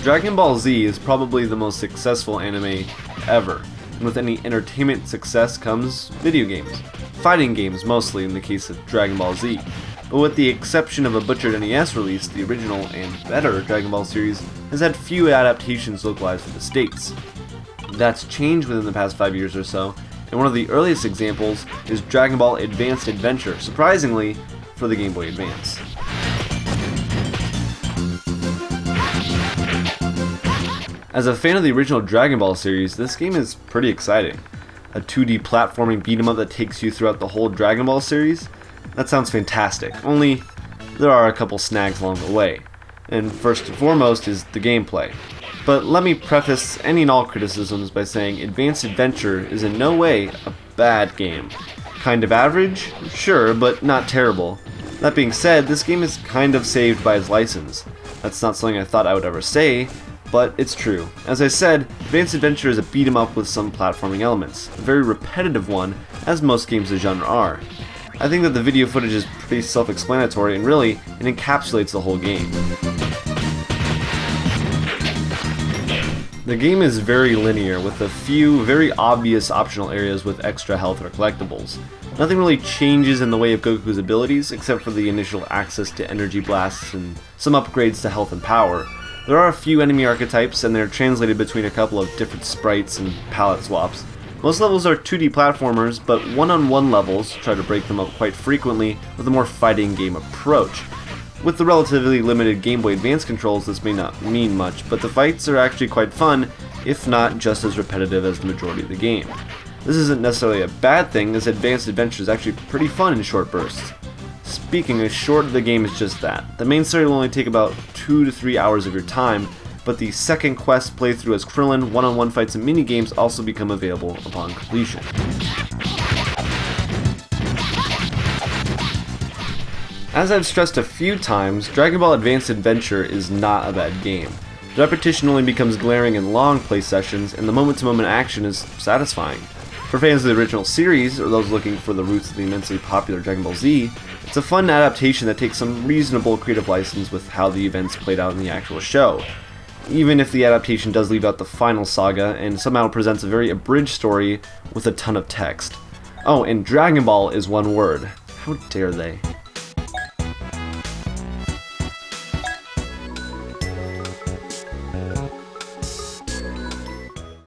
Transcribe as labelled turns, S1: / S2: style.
S1: Dragon Ball Z is probably the most successful anime ever, and with any entertainment success comes video games. Fighting games mostly in the case of Dragon Ball Z, but with the exception of a butchered NES release, the original and better Dragon Ball series has had few adaptations localized for the States. That's changed within the past 5 years or so, and one of the earliest examples is Dragon Ball Advanced Adventure, surprisingly, for the Game Boy Advance. As a fan of the original Dragon Ball series, this game is pretty exciting. A 2D platforming beat-em-up that takes you throughout the whole Dragon Ball series? That sounds fantastic, only there are a couple snags along the way. And first and foremost is the gameplay. But let me preface any and all criticisms by saying Advanced Adventure is in no way a bad game. Kind of average? Sure, but not terrible. That being said, this game is kind of saved by its license. That's not something I thought I would ever say, but it's true. As I said, Advanced Adventure is a beat-em-up with some platforming elements, a very repetitive one, as most games of the genre are. I think that the video footage is pretty self-explanatory, and really, it encapsulates the whole game. The game is very linear, with a few very obvious optional areas with extra health or collectibles. Nothing really changes in the way of Goku's abilities, except for the initial access to energy blasts and some upgrades to health and power. There are a few enemy archetypes, and they're translated between a couple of different sprites and palette swaps. Most levels are 2D platformers, but one-on-one levels try to break them up quite frequently with a more fighting game approach. With the relatively limited Game Boy Advance controls, this may not mean much, but the fights are actually quite fun, if not just as repetitive as the majority of the game. This isn't necessarily a bad thing, as Advanced Adventure is actually pretty fun in short bursts. Speaking of short, the game is just that. The main story will only take about 2 to 3 hours of your time, but the second quest playthrough as Krillin, one-on-one fights and minigames also become available upon completion. As I've stressed a few times, Dragon Ball Advanced Adventure is not a bad game. The repetition only becomes glaring in long play sessions, and the moment-to-moment action is satisfying. For fans of the original series, or those looking for the roots of the immensely popular Dragon Ball Z, it's a fun adaptation that takes some reasonable creative license with how the events played out in the actual show. Even if the adaptation does leave out the final saga, and somehow presents a very abridged story with a ton of text. Oh, and Dragon Ball is one word. How dare they?